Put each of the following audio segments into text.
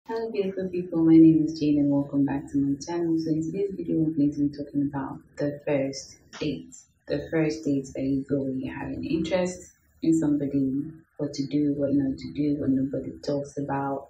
Hello beautiful people, my name is Jane and welcome back to my channel. So in today's video I'm going to be talking about the first date. The first date that you go when you're having interest in somebody, what to do, what not to do, what nobody talks about,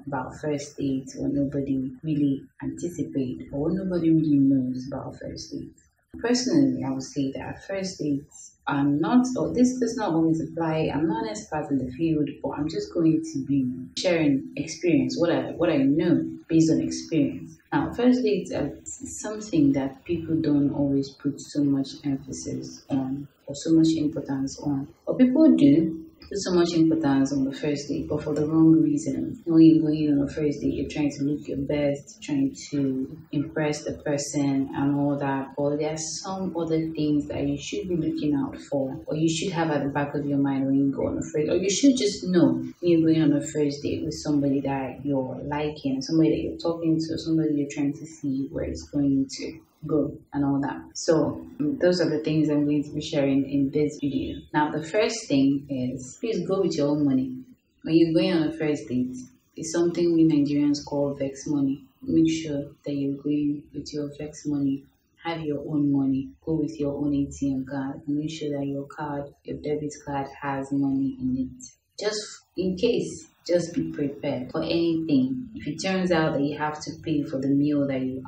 about first dates, what nobody really anticipates or what nobody really knows about first dates. Personally, I would say that first dates are not, or this does not always apply. I'm not an expert in the field, but I'm just going to be sharing experience, what I know based on experience. Now, first dates are something that people don't always put so much emphasis on or so much importance on, or people do put so much importance on the first date, but for the wrong reason. When you're going on a first date, you're trying to look your best, trying to impress the person and all that. But there are some other things that you should be looking out for, or you should have at the back of your mind when you go on a first, or you should just know when you're going on a first date with somebody that you're liking, somebody that you're talking to, somebody you're trying to see where it's going to go and all that. So those are the things I'm going to be sharing in this video. Now the first thing is, please go with your own money. When you're going on a first date, it's something we Nigerians call vex money. Make sure that you're going with your vex money. Have your own money. Go with your own ATM card. Make sure that your card, your debit card, has money in it. Just in case, just be prepared for anything. If it turns out that you have to pay for the meal that you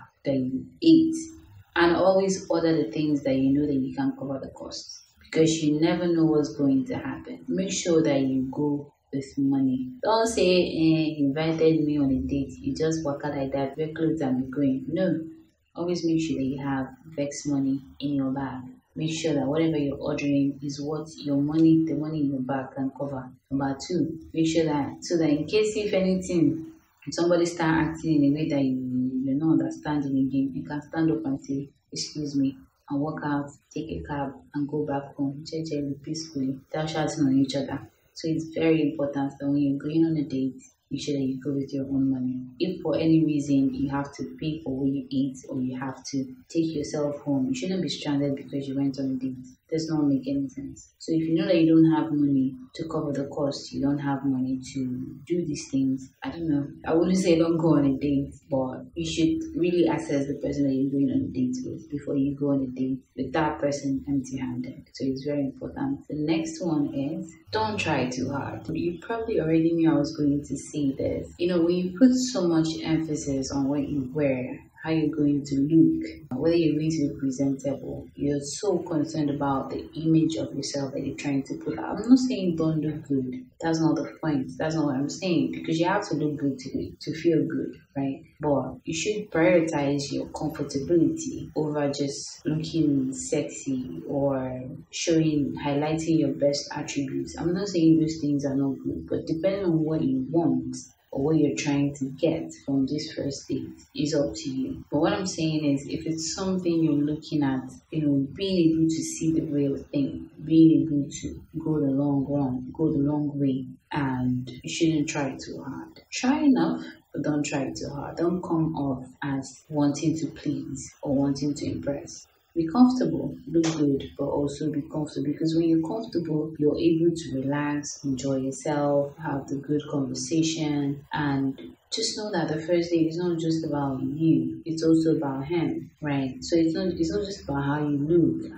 ate, and always order the things that you know that you can cover the costs, because you never know what's going to happen. Make sure that you go with money. Don't say, you invited me on a date, you just walk out like that, wear clothes and be going. No. Always make sure that you have vex money in your bag. Make sure that whatever you're ordering is what the money in your bag can cover. Number two, make sure that, so that in case if anything, somebody start acting in a way that you're not understanding again, you can stand up and say, excuse me, and walk out, take a cab, and go back home, gently, peacefully, without shouting on each other. So it's very important that when you're going on a date, make sure that you go with your own money. If for any reason you have to pay for what you eat or you have to take yourself home, you shouldn't be stranded because you went on a date. Does not make any sense. So if you know that you don't have money to cover the cost, you don't have money to do these things, I don't know. I wouldn't say don't go on a date, but you should really assess the person that you're going on a date with before you go on a date with that person empty-handed. So it's very important. The next one is, don't try too hard. You probably already knew I was going to say this. When you put so much emphasis on what you wear, how you're going to look, whether you're going to be presentable, you're so concerned about the image of yourself that you're trying to put out. I'm not saying don't look good. That's not the point. That's not what I'm saying, because you have to look good to feel good, right? But you should prioritize your comfortability over just looking sexy or highlighting your best attributes. I'm not saying those things are not good, but depending on what you want or what you're trying to get from this first date is up to you. But what I'm saying is, if it's something you're looking at, being able to see the real thing, being able to go the long run, go the long way, and you shouldn't try too hard. Try enough, but don't try too hard. Don't come off as wanting to please or wanting to impress. Be comfortable, look good, but also be comfortable, because when you're comfortable, you're able to relax, enjoy yourself, have the good conversation, and just know that the first date is not just about you, it's also about him, right? So it's not just about how you look,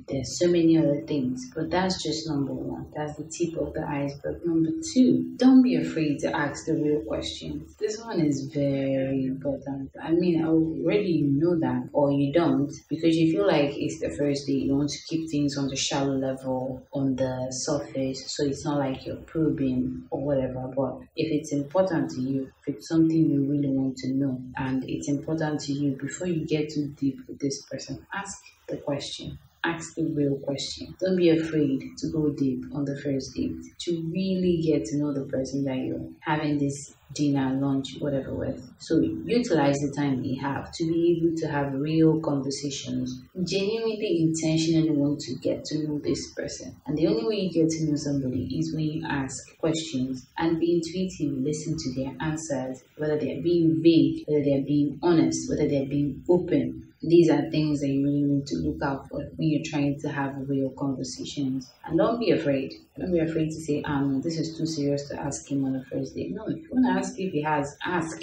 there's so many other things, but that's just number one. That's the tip of the iceberg. Number two, don't be afraid to ask the real questions. This one is very important. I mean, already you know that, or you don't, because you feel like it's the first date, you want to keep things on the shallow level, on the surface, so it's not like you're probing or whatever. But if it's important to you, if it's something you really want to know and it's important to you, before you get too deep with this person, ask the question. Ask the real question. Don't be afraid to go deep on the first date, to really get to know the person that you're having this dinner, lunch, whatever with. So utilize the time that you have to be able to have real conversations. Genuinely, intentionally want to get to know this person. And the only way you get to know somebody is when you ask questions and be intuitive, listen to their answers, whether they're being vague, whether they're being honest, whether they're being open. These are things that you really need to look out for when you're trying to have real conversations. And don't be afraid. Don't be afraid to say, no, this is too serious to ask him on the first date. No, if you want to ask if he has, ask.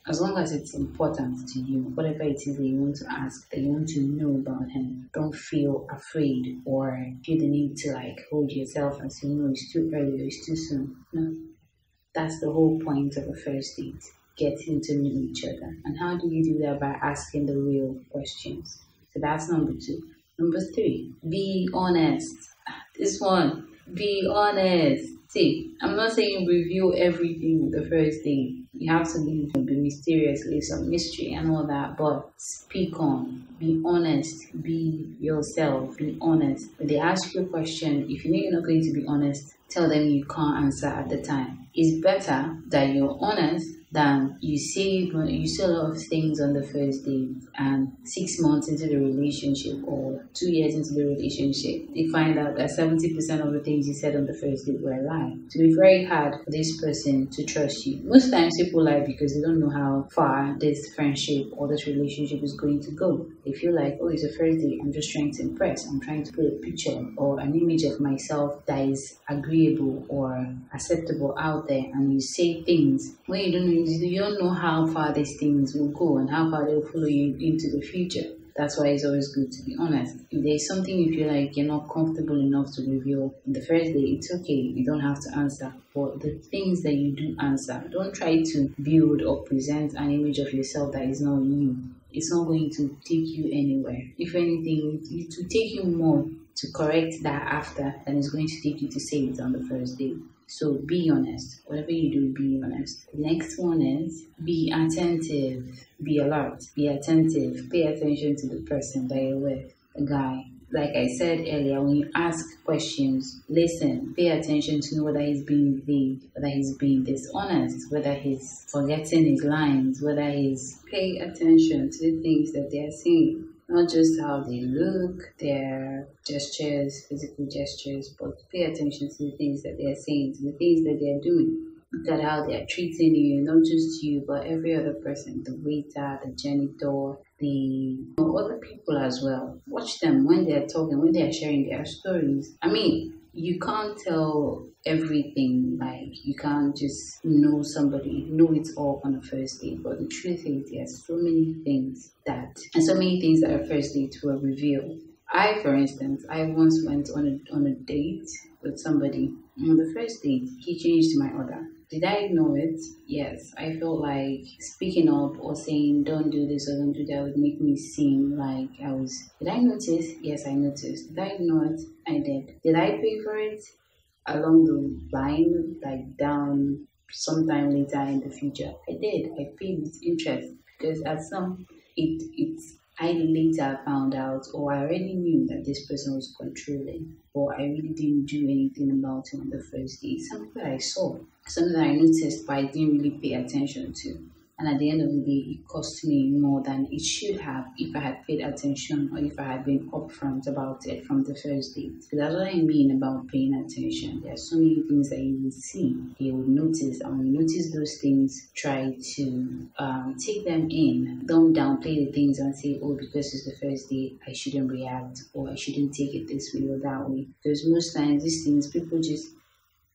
As long as it's important to you, whatever it is that you want to ask, that you want to know about him, don't feel afraid or feel the need to hold yourself and say, no, it's too early or it's too soon. No, that's the whole point of a first date, getting to know each other. And how do you do that? By asking the real questions. So that's number 2. Number 3, be honest. This one, be honest. See, I'm not saying reveal everything with the first date. You have to be mysterious, leave some mystery and all that, but speak on, be honest, be yourself, be honest. If they ask you a question, if you know you're not going to be honest, tell them you can't answer at the time. It's better that you're honest than you say a lot of things on the first date, and 6 months into the relationship or 2 years into the relationship, they find out that 70% of the things you said on the first date were a lie. So it's very hard for this person to trust you. Most times people lie because they don't know how far this friendship or this relationship is going to go. They feel like, oh, it's a first date, I'm just trying to impress. I'm trying to put a picture or an image of myself that is agreeable or acceptable out there, and you say things when you don't know how far these things will go and how far they'll follow you into the future. That's why it's always good to be honest. If there's something you feel like you're not comfortable enough to reveal in the first day, it's okay. You don't have to answer. But the things that you do answer, don't try to build or present an image of yourself that is not you. It's not going to take you anywhere. If anything, it will take you more to correct that after than it's going to take you to say it on the first day. So be honest. Whatever you do, be honest. The next one is be attentive. Be alert. Be attentive. Pay attention to the person that you're with, the guy. Like I said earlier, when you ask questions, listen, pay attention to know whether he's being vague, whether he's being dishonest, whether he's forgetting his lines, whether he's pay attention to the things that they're saying. Not just how they look, their gestures, physical gestures, but pay attention to the things that they're saying, to the things that they're doing. Look at how they're treating you, not just you, but every other person, the waiter, the janitor, the other people as well. Watch them when they're talking, when they're sharing their stories. I mean, you can't tell everything, you can't just know know it all on a first date. But the truth is, there's so many things that a first date will reveal. For instance, I once went on a date with somebody. On the first date, he changed my order. Did I ignore it? Yes. I felt like speaking up or saying don't do this or don't do that would make me seem like I was. Did I notice? Yes, I noticed. Did I ignore it? I did. Did I pay for it? Along the line, down sometime later in the future. I did. I paid with interest because I later found out, or I already knew that this person was controlling, or I really didn't do anything about it on the first day. Something that I saw, something that I noticed, but I didn't really pay attention to. And at the end of the day, it cost me more than it should have if I had paid attention or if I had been upfront about it from the first date. So that's what I mean about paying attention. There are so many things that you will see, you will notice, and when you notice those things, try to take them in. Don't downplay the things and say, oh, because it's the first date, I shouldn't react or I shouldn't take it this way or that way. Because most times these things, people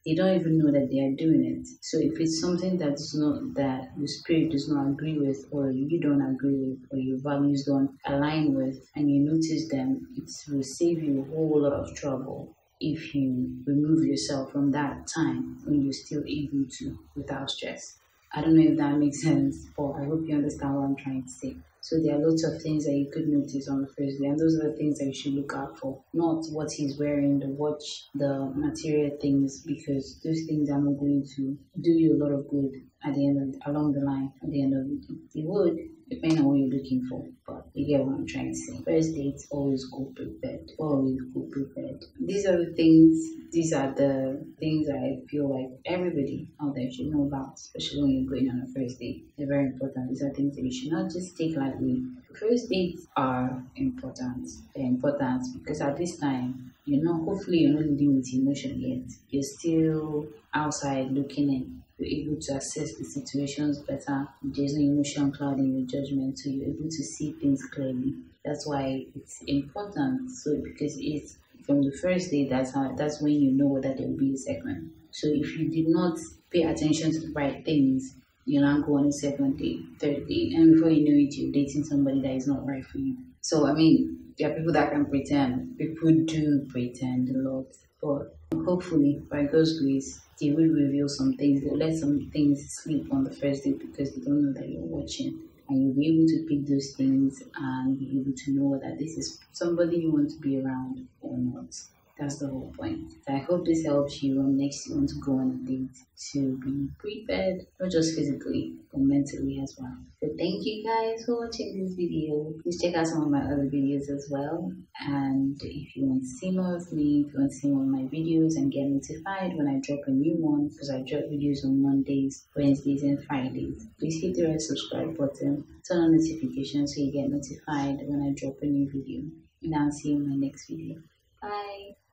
they don't even know that they are doing it. So if it's something that your spirit does not agree with, or you don't agree with, or your values don't align with, and you notice them, it will save you a whole lot of trouble if you remove yourself from that time when you're still able to without stress. I don't know if that makes sense, but I hope you understand what I'm trying to say. So there are lots of things that you could notice on the first day, and those are the things that you should look out for. Not what he's wearing, the watch, the material things, because those things are not going to do you a lot of good along the line. At the end of it, they would, depending on what you're looking for. But you get what I'm trying to say. First dates, always go prepared. Always go prepared. These are the things I feel like everybody out there should know about, especially when you're going on a first date. They're very important. These are things that you should not just take lightly. First dates are important. They're important because at this time, hopefully you're not leading with emotion yet. You're still outside looking in. You're able to assess the situations better. There's no emotion clouding your judgment, so you're able to see things clearly. That's why it's important. So because it's from the first day, that's when you know whether there will be a second. So if you did not pay attention to the right things, you'll not go on a second date, third date, and before you know it, you're dating somebody that is not right for you. So I mean, there are people that can pretend. People do pretend a lot, but hopefully, by God's grace, they will reveal some things. They'll let some things sleep on the first day because they don't know that you're watching. And you'll be able to pick those things and be able to know that this is somebody you want to be around or not. That's the whole point. So I hope this helps you when next you want to go on a date to be prepared, not just physically, but mentally as well. So thank you guys for watching this video. Please check out some of my other videos as well. And if you want to see more of me, if you want to see more of my videos and get notified when I drop a new one, because I drop videos on Mondays, Wednesdays, and Fridays, please hit the red subscribe button, turn on notifications so you get notified when I drop a new video. And I'll see you in my next video. Bye.